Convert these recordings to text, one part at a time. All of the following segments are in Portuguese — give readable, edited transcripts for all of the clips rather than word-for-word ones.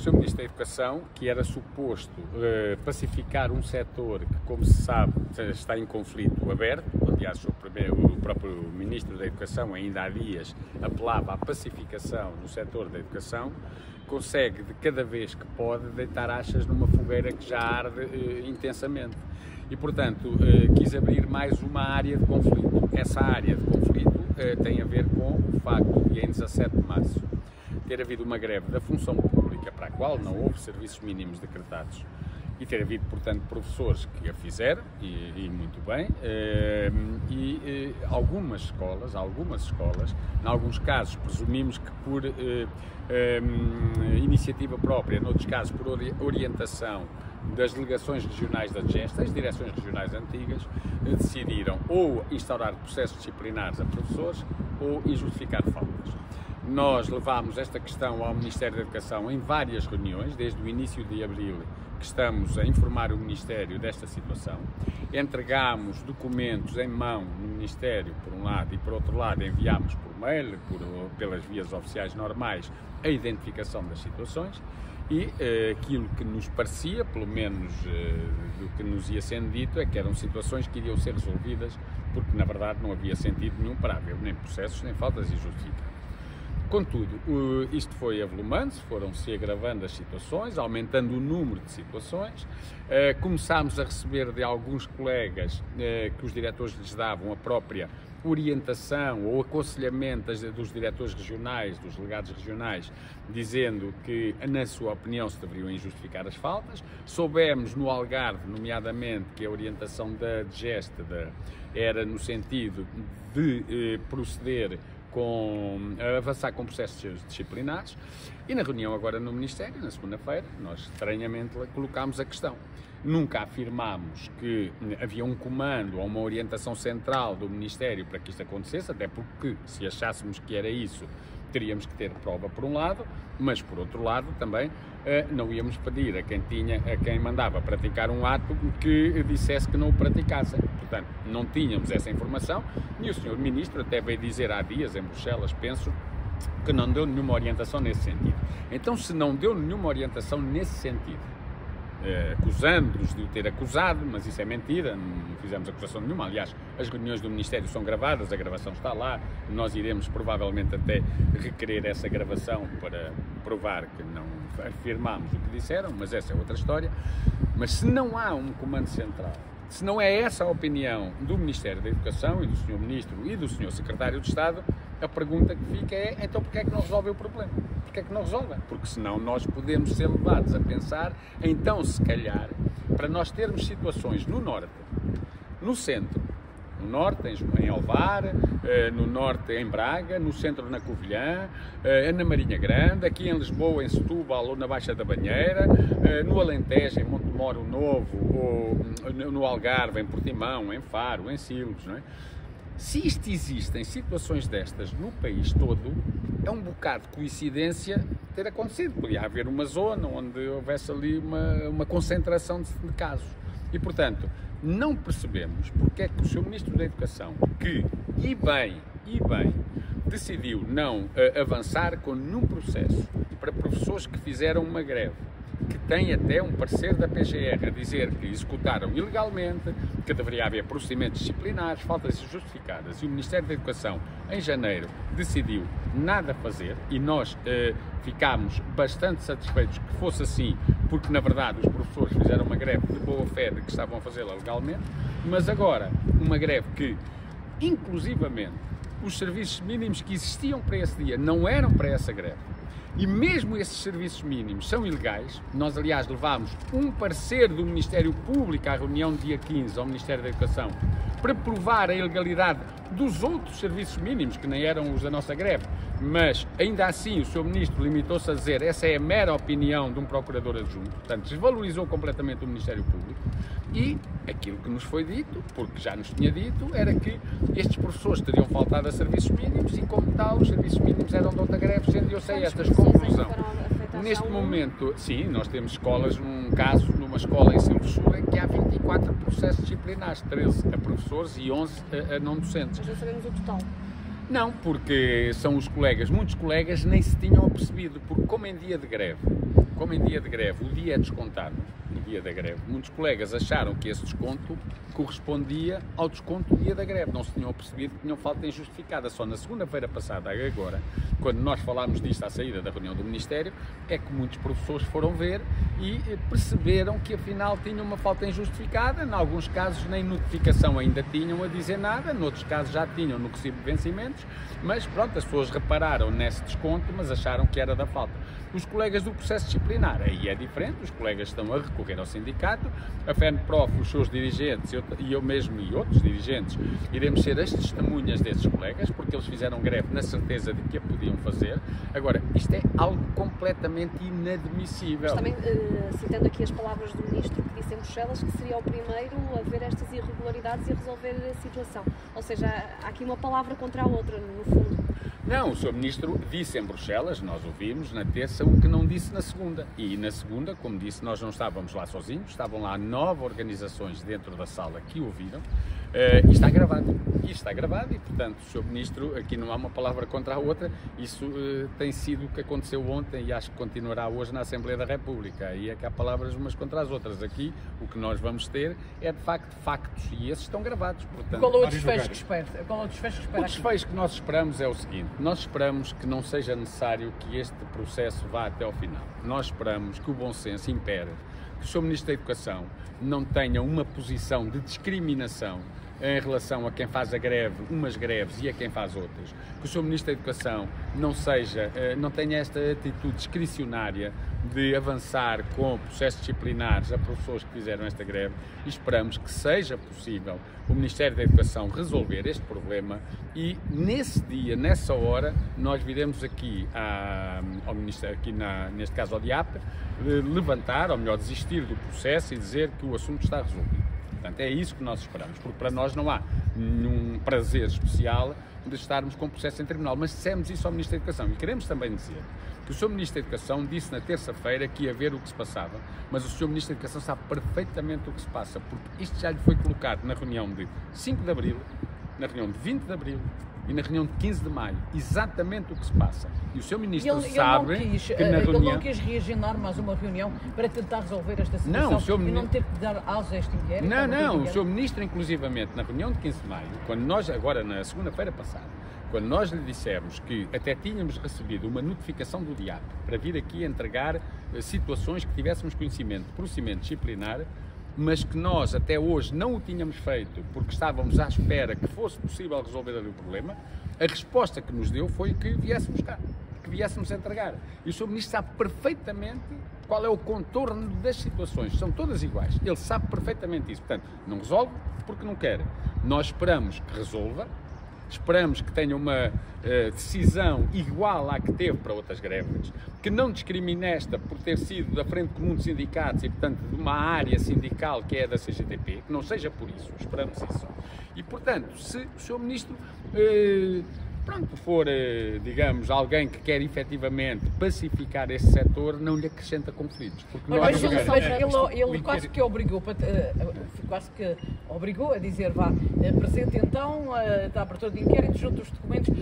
Sr. Ministro da Educação, que era suposto pacificar um setor que, como se sabe, está em conflito aberto. Aliás, o próprio Ministro da Educação, ainda há dias, apelava à pacificação no setor da educação, consegue, de cada vez que pode, deitar achas numa fogueira que já arde intensamente. E, portanto, quis abrir mais uma área de conflito. Essa área de conflito tem a ver com o facto de, em 17 de março, ter havido uma greve da função pública para a qual não houve serviços mínimos decretados e ter havido, portanto, professores que a fizeram, e muito bem, e algumas escolas, em alguns casos presumimos que por iniciativa própria, noutros casos por orientação das delegações regionais da DGEST, as direções regionais antigas, decidiram ou instaurar processos disciplinares a professores ou injustificar faltas. Nós levámos esta questão ao Ministério da Educação em várias reuniões, desde o início de abril, que estamos a informar o Ministério desta situação. Entregámos documentos em mão no Ministério, por um lado, e por outro lado enviámos por mail, pelas vias oficiais normais, a identificação das situações. E aquilo que nos parecia, pelo menos do que nos ia sendo dito, é que eram situações que iriam ser resolvidas, porque na verdade não havia sentido nenhum para haver nem processos nem faltas injustificadas. Contudo, isto foi avolumando-se, foram-se agravando as situações, aumentando o número de situações. Começámos a receber de alguns colegas que os diretores lhes davam a própria orientação ou aconselhamento dos diretores regionais, dos delegados regionais, dizendo que, na sua opinião, se deveriam injustificar as faltas. Soubemos no Algarve, nomeadamente, que a orientação da DGEST era no sentido de proceder avançar com processos disciplinares, e na reunião agora no Ministério, na segunda-feira, nós estranhamente colocámos a questão. Nunca afirmámos que havia um comando ou uma orientação central do Ministério para que isto acontecesse, até porque, se achássemos que era isso, teríamos que ter prova por um lado, mas por outro lado também não íamos pedir a quem mandava praticar um ato que dissesse que não o praticassem. Portanto, não tínhamos essa informação, e o Sr. Ministro até veio dizer há dias em Bruxelas, penso, que não deu nenhuma orientação nesse sentido. Então, se não deu nenhuma orientação nesse sentido, acusando-nos de o ter acusado, mas isso é mentira, não fizemos acusação nenhuma. Aliás, as reuniões do Ministério são gravadas, a gravação está lá, nós iremos provavelmente até requerer essa gravação para provar que não afirmámos o que disseram, mas essa é outra história. Mas se não há um comando central, se não é essa a opinião do Ministério da Educação e do Sr. Ministro e do Sr. Secretário de Estado, a pergunta que fica é, então porquê é que não resolve o problema? Porquê é que não resolve? Porque senão nós podemos ser levados a pensar, então se calhar, para nós termos situações no Norte, no Centro, no Norte em Ovar, no Norte em Braga, no Centro na Covilhã, na Marinha Grande, aqui em Lisboa, em Setúbal ou na Baixa da Banheira, no Alentejo, em Montemoro Novo, ou no Algarve, em Portimão, em Faro, em Silos, não é? Se isto existem situações destas no país todo, é um bocado de coincidência ter acontecido. Podia haver uma zona onde houvesse ali uma concentração de casos. E, portanto, não percebemos porque é que o Sr. Ministro da Educação, que, e bem, decidiu não avançar com nenhum processo para professores que fizeram uma greve, que tem até um parecer da PGR a dizer que executaram ilegalmente, que deveria haver procedimentos disciplinares, faltas injustificadas, e o Ministério da Educação, em janeiro, decidiu nada fazer, e nós ficámos bastante satisfeitos que fosse assim, porque na verdade os professores fizeram uma greve de boa fé de que estavam a fazê-la legalmente, mas agora uma greve que, inclusivamente, os serviços mínimos que existiam para esse dia não eram para essa greve. E mesmo esses serviços mínimos são ilegais. Nós, aliás, levámos um parecer do Ministério Público à reunião do dia 15 ao Ministério da Educação para provar a ilegalidade dos outros serviços mínimos, que nem eram os da nossa greve. Mas, ainda assim, o Sr. Ministro limitou-se a dizer essa é a mera opinião de um procurador adjunto. Portanto, desvalorizou completamente o Ministério Público. E aquilo que nos foi dito, porque já nos tinha dito, era que estes professores teriam faltado a serviços mínimos e, como tal, os serviços mínimos eram de outra greve, sendo eu sei estas conclusões. Neste momento, sim, nós temos escolas, um caso numa escola em Silvesura, que há 24 processos disciplinares, 13 a professores e 11 a não docentes. Mas não sabemos o total. Não, porque são os colegas, muitos colegas nem se tinham apercebido, porque como em dia de greve, o dia é descontado, no dia da greve, muitos colegas acharam que esse desconto correspondia ao desconto do dia da greve, não se tinham apercebido que tinham falta injustificada. Só na segunda-feira passada, agora, quando nós falámos disto à saída da reunião do Ministério, é que muitos professores foram ver e perceberam que afinal tinham uma falta injustificada. Em alguns casos nem notificação ainda tinham a dizer nada, noutros casos já tinham no recibo de vencimentos, mas pronto, as pessoas repararam nesse desconto, mas acharam que era da falta. Os colegas do processo disciplinar, aí é diferente, os colegas estão a recorrer ao sindicato, a FENPROF, os seus dirigentes e eu mesmo e outros dirigentes iremos ser as testemunhas desses colegas, porque eles fizeram greve na certeza de que a podiam fazer. Agora, isto é algo completamente inadmissível. Mas também, citando aqui as palavras do Ministro, que disse em Bruxelas que seria o primeiro a ver estas irregularidades e a resolver a situação. Ou seja, há aqui uma palavra contra a outra, no fundo. Não, o Sr. Ministro disse em Bruxelas, nós ouvimos na terça, o que não disse na segunda. E na segunda, como disse, nós não estávamos lá sozinhos, estavam lá 9 organizações dentro da sala que ouviram. E está gravado. E, portanto, o Sr. Ministro, aqui não há uma palavra contra a outra, isso tem sido o que aconteceu ontem e acho que continuará hoje na Assembleia da República. Aí é que há palavras umas contra as outras. Aqui, o que nós vamos ter é, de facto, factos e esses estão gravados. Portanto, qual é o desfecho que espera? O desfecho que nós esperamos é o seguinte: nós esperamos que não seja necessário que este processo vá até ao final. Nós esperamos que o bom senso impere, que o Sr. Ministro da Educação não tenha uma posição de discriminação em relação a quem faz a greve, umas greves, e a quem faz outras. Que o Sr. Ministro da Educação não tenha esta atitude discricionária de avançar com processos disciplinares a professores que fizeram esta greve, e esperamos que seja possível o Ministério da Educação resolver este problema e nesse dia, nessa hora, nós viremos aqui ao Ministério, neste caso ao DIAP, levantar, ou melhor, desistir do processo e dizer que o assunto está resolvido. Portanto, é isso que nós esperamos, porque para nós não há nenhum prazer especial de estarmos com o processo em tribunal, mas dissemos isso ao Ministro da Educação e queremos também dizer que o Sr. Ministro da Educação disse na terça-feira que ia ver o que se passava, mas o Sr. Ministro da Educação sabe perfeitamente o que se passa, porque isto já lhe foi colocado na reunião de 5 de Abril, na reunião de 20 de Abril e na reunião de 15 de Maio, exatamente o que se passa. E o Sr. Ministro sabe que na reunião... Ele não quis reagendar mais uma reunião para tentar resolver esta situação não, e não ter que dar asa a este inquérito? Não, o Sr. Ministro, inclusivamente, na reunião de 15 de Maio, quando nós, agora na segunda-feira passada, quando nós lhe dissemos que até tínhamos recebido uma notificação do DIAP para vir aqui entregar situações que tivéssemos conhecimento de procedimento disciplinar, mas que nós até hoje não o tínhamos feito porque estávamos à espera que fosse possível resolver ali o problema, a resposta que nos deu foi que viéssemos cá, que viéssemos entregar. E o Sr. Ministro sabe perfeitamente qual é o contorno das situações, são todas iguais, ele sabe perfeitamente isso. Portanto, não resolve porque não quer. Nós esperamos que resolva, esperamos que tenha uma decisão igual à que teve para outras greves, que não discrimine esta por ter sido da Frente Comum de Sindicatos e, portanto, de uma área sindical que é da CGTP, que não seja por isso, esperamos isso. E, portanto, se o Sr. Ministro for, digamos, alguém que quer efetivamente pacificar este setor, não lhe acrescenta conflitos. Porque mas ele quase que obrigou a dizer, apresente então a abertura de inquérito junto aos documentos.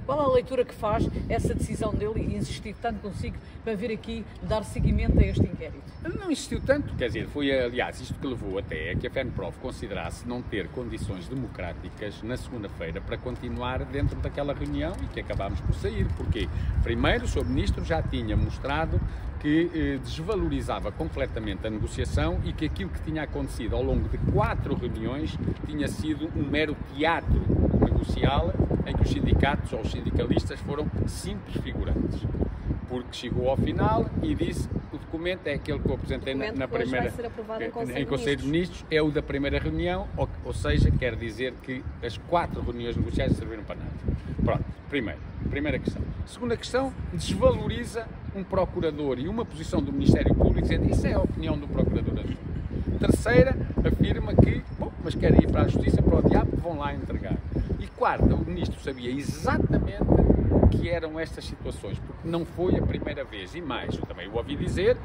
Qual a leitura que faz essa decisão dele e insistir tanto consigo para vir aqui dar seguimento a este inquérito? Ele não insistiu tanto, quer dizer, foi aliás isto que levou até a que a FENPROF considerasse não ter condições democráticas na segunda-feira para continuar dentro daquela reunião e que acabámos por sair. Porquê? Primeiro, o Sr. Ministro já tinha mostrado que desvalorizava completamente a negociação e que aquilo que tinha acontecido ao longo de 4 reuniões tinha sido um mero teatro negocial em que os sindicatos ou os sindicalistas foram simples figurantes. Porque chegou ao final e disse o documento é aquele que eu apresentei na primeira, em Conselho de Ministros, é o da primeira reunião, ou seja, quer dizer que as 4 reuniões negociais não serviram para nada. Pronto, primeira questão. Segunda questão, desvaloriza um procurador e uma posição do Ministério Público, dizendo isso é a opinião do procurador-adjunto. Terceira, afirma que, mas querem ir para a Justiça, para o diabo, vão lá entregar. E quarta, o Ministro sabia exatamente o que eram estas situações, porque não foi a primeira vez. E mais, eu também o ouvi dizer,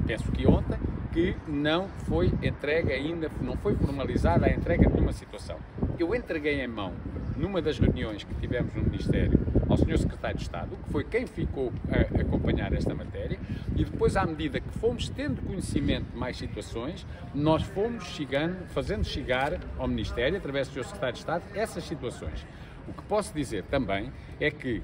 penso que ontem, que não foi entregue ainda, não foi formalizada a entrega de nenhuma situação. Eu entreguei em mão numa das reuniões que tivemos no Ministério, ao Sr. Secretário de Estado, que foi quem ficou a acompanhar esta matéria, e depois, à medida que fomos tendo conhecimento de mais situações, nós fomos fazendo chegar ao Ministério, através do Sr. Secretário de Estado, essas situações. O que posso dizer também é que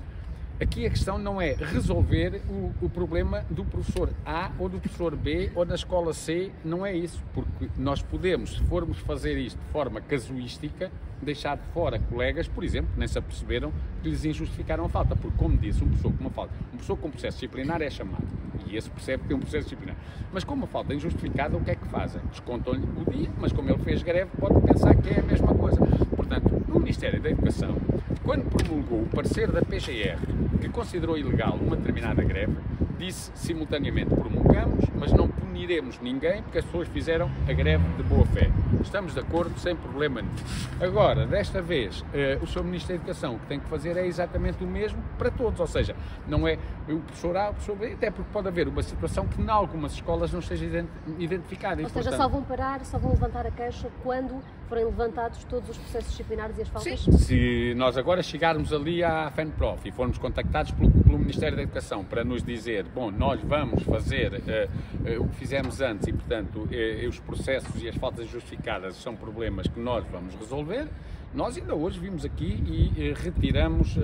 aqui a questão não é resolver o problema do professor A ou do professor B ou na escola C, não é isso, porque nós podemos, se formos fazer isto de forma casuística, deixar de fora colegas, por exemplo, que nem se aperceberam que lhes injustificaram a falta, porque, como disse, um professor com uma falta, um professor com processo disciplinar é chamado, e esse percebe que tem um processo disciplinar, mas com uma falta injustificada, o que é que fazem? Descontam-lhe o dia, mas como ele fez greve, pode pensar que é a mesma coisa. Portanto, o Ministério da Educação, quando promulgou o parecer da PGR, que considerou ilegal uma determinada greve, disse simultaneamente: promulgamos, mas não puniremos ninguém porque as pessoas fizeram a greve de boa fé. Estamos de acordo, sem problema nenhum. Agora, desta vez, o Sr. Ministro da Educação, o que tem que fazer é exatamente o mesmo para todos, ou seja, não é o professor A, o professor B, até porque pode haver uma situação que em algumas escolas não esteja identificada. Ou seja, só vão parar, só vão levantar a queixa quando forem levantados todos os processos disciplinares e as faltas? Sim, se nós agora chegarmos ali à FENPROF e formos contactados pelo Ministério da Educação para nos dizer, bom, nós vamos fazer o que fizemos antes e, portanto, os processos e as faltas justificadas são problemas que nós vamos resolver, nós ainda hoje vimos aqui e retiramos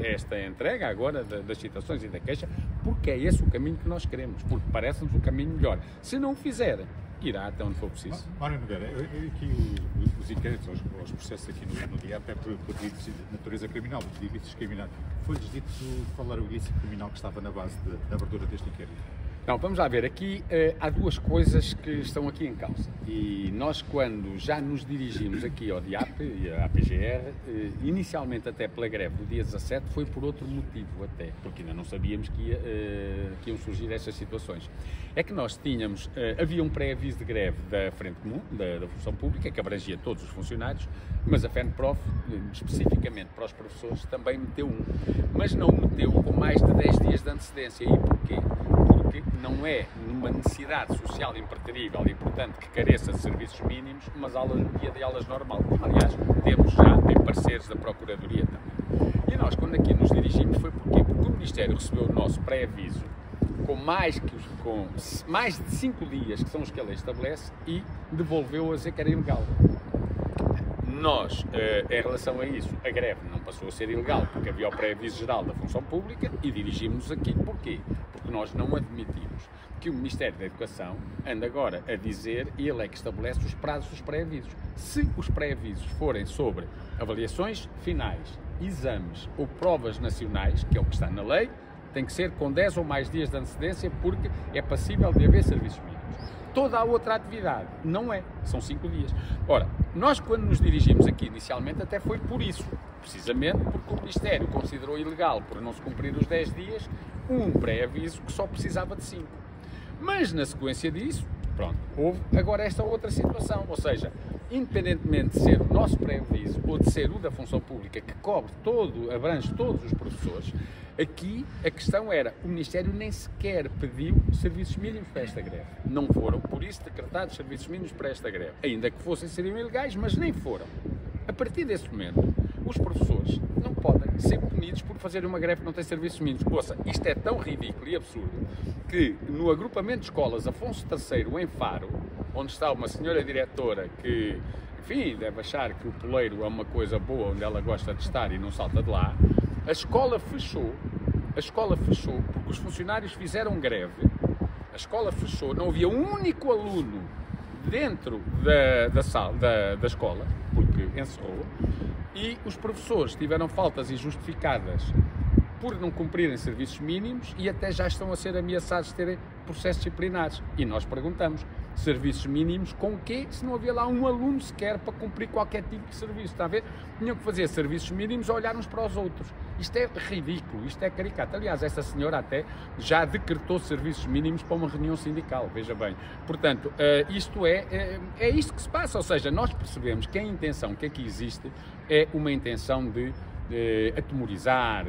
esta entrega agora das citações e da queixa, porque é esse o caminho que nós queremos, porque parece-nos o caminho melhor. Se não o fizer, irá até onde for preciso. Mário Nogueira, aqui os inquéritos, os processos aqui no DIAP é por delitos de natureza criminal, de ilícitos criminais. Foi-lhes dito qual era o ilícito criminal que estava na base da abertura deste inquérito? Não, vamos lá ver, aqui há duas coisas que estão aqui em causa e nós, quando já nos dirigimos aqui ao DIAP e à PGR, inicialmente até pela greve do dia 17, foi por outro motivo até, porque ainda não sabíamos que iam surgir estas situações. É que nós tínhamos, havia um pré-aviso de greve da Frente Comum, da Função Pública, que abrangia todos os funcionários, mas a FENPROF, especificamente para os professores, também meteu um, mas não meteu com mais de 10 dias de antecedência. E porquê? Porque não é numa necessidade social impreterível e, portanto, que careça de serviços mínimos, mas dia de aulas normal, como aliás temos já em parceiros da Procuradoria também. E nós, quando aqui nos dirigimos, foi porquê? Porque o Ministério recebeu o nosso pré-aviso com mais de 5 dias, que são os que a lei estabelece, e devolveu a dizer que era ilegal. Nós, em relação a isso, a greve não passou a ser ilegal, porque havia o pré-aviso geral da Função Pública e dirigimos-nos aqui. Porquê? Porque nós não admitimos que o Ministério da Educação anda agora a dizer, e ele é que estabelece os prazos dos pré-avisos. Se os pré-avisos forem sobre avaliações finais, exames ou provas nacionais, que é o que está na lei, tem que ser com 10 ou mais dias de antecedência, porque é passível de haver serviços mínimos. Toda a outra atividade não é, são 5 dias. Ora, nós quando nos dirigimos aqui inicialmente até foi por isso, precisamente porque o Ministério considerou ilegal, por não se cumprir os 10 dias, um pré-aviso que só precisava de 5. Mas na sequência disso, pronto, houve agora esta outra situação, ou seja, independentemente de ser o nosso pré-aviso ou de ser o da Função Pública, que abrange todos os professores, aqui a questão era, o Ministério nem sequer pediu serviços mínimos para esta greve. Não foram, por isso, decretados serviços mínimos para esta greve. Ainda que fossem, seriam ilegais, mas nem foram. A partir desse momento, os professores não podem ser punidos por fazer uma greve que não tem serviços mínimos. Ouça, isto é tão ridículo e absurdo que no agrupamento de escolas Afonso III, em Faro, onde está uma senhora diretora que, enfim, deve achar que o poleiro é uma coisa boa onde ela gosta de estar e não salta de lá, a escola fechou porque os funcionários fizeram greve, a escola fechou, não havia um único aluno dentro da escola, porque encerrou, e os professores tiveram faltas injustificadas por não cumprirem serviços mínimos e até já estão a ser ameaçados de terem processos disciplinares. E nós perguntamos, serviços mínimos com o quê? Se não havia lá um aluno sequer para cumprir qualquer tipo de serviço, está a ver? Tinham que fazer serviços mínimos a olhar uns para os outros. Isto é ridículo, isto é caricato. Aliás, esta senhora até já decretou serviços mínimos para uma reunião sindical, veja bem. Portanto, isto é isto que se passa, ou seja, nós percebemos que a intenção que aqui existe é uma intenção de atemorizar,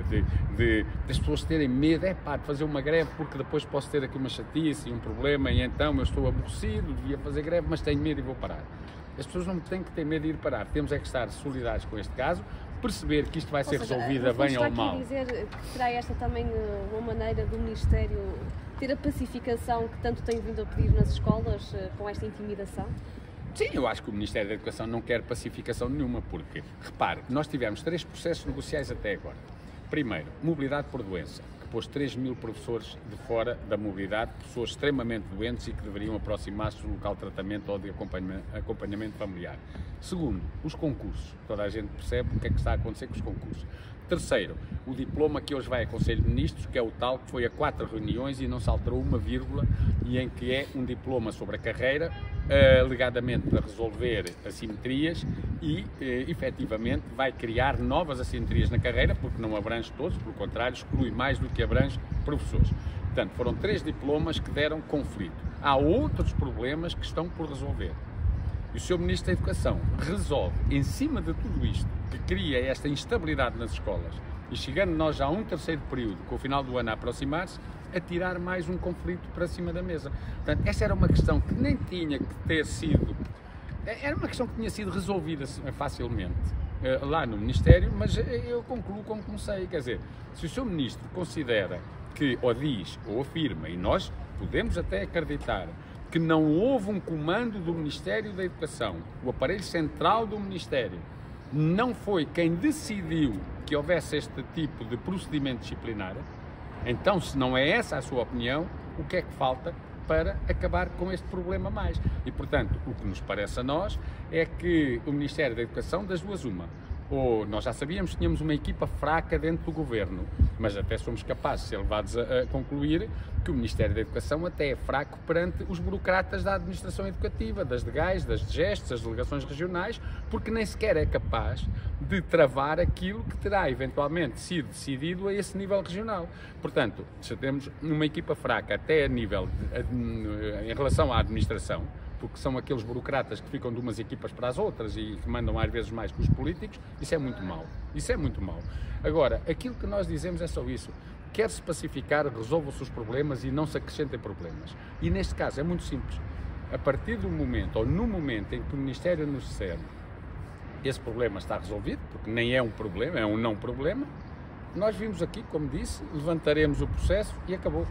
das pessoas terem medo, de fazer uma greve porque depois posso ter aqui uma chatice e um problema e então eu estou aborrecido, devia fazer greve, mas tenho medo e vou parar. As pessoas não têm que ter medo de ir parar, temos é que estar solidários com este caso, perceber que isto vai ser seja, resolvida bem ou mal. Está aqui a dizer que será esta também uma maneira do Ministério ter a pacificação que tanto tem vindo a pedir nas escolas com esta intimidação? Sim, eu acho que o Ministério da Educação não quer pacificação nenhuma, porque, repare, nós tivemos 3 processos negociais até agora. Primeiro, mobilidade por doença, que pôs 3.000 professores de fora da mobilidade, pessoas extremamente doentes e que deveriam aproximar-se do local de tratamento ou de acompanhamento familiar. Segundo, os concursos. Toda a gente percebe o que é que está a acontecer com os concursos. Terceiro, o diploma que hoje vai a Conselho de Ministros, que é o tal que foi a 4 reuniões e não se alterou uma vírgula, e em que é um diploma sobre a carreira, alegadamente para resolver assimetrias e, efetivamente, vai criar novas assimetrias na carreira, porque não abrange todos, pelo contrário, exclui mais do que abrange professores. Portanto, foram 3 diplomas que deram conflito. Há outros problemas que estão por resolver. E o Sr. Ministro da Educação resolve, em cima de tudo isto, que cria esta instabilidade nas escolas, e chegando nós já a um terceiro período, com o final do ano a aproximar-se, a tirar mais um conflito para cima da mesa. Portanto, essa era uma questão que nem tinha que ter sido... Era uma questão que tinha sido resolvida facilmente lá no Ministério, mas eu concluo como comecei. Quer dizer, se o Sr. Ministro considera que, ou diz, ou afirma, e nós podemos até acreditar, que não houve um comando do Ministério da Educação, o aparelho central do Ministério, não foi quem decidiu que houvesse este tipo de procedimento disciplinar, então, se não é essa a sua opinião, o que é que falta para acabar com este problema mais? E, portanto, o que nos parece a nós é que o Ministério da Educação, das duas uma, ou nós já sabíamos que tínhamos uma equipa fraca dentro do Governo, mas até somos capazes de ser levados a concluir que o Ministério da Educação até é fraco perante os burocratas da administração educativa, das DGAIs, das DGESTs, das delegações regionais, porque nem sequer é capaz de travar aquilo que terá eventualmente sido decidido a esse nível regional. Portanto, se temos uma equipa fraca até a nível em relação à administração, porque são aqueles burocratas que ficam de umas equipas para as outras e que mandam às vezes mais que os políticos, isso é muito mau. Isso é muito mau. Agora, aquilo que nós dizemos é só isso. Quer-se pacificar, resolvam-se os problemas e não se acrescentem problemas. E neste caso é muito simples. A partir do momento, ou no momento em que o Ministério nos disser esse problema está resolvido, porque nem é um problema, é um não problema, nós vimos aqui, como disse, levantaremos o processo e acabou.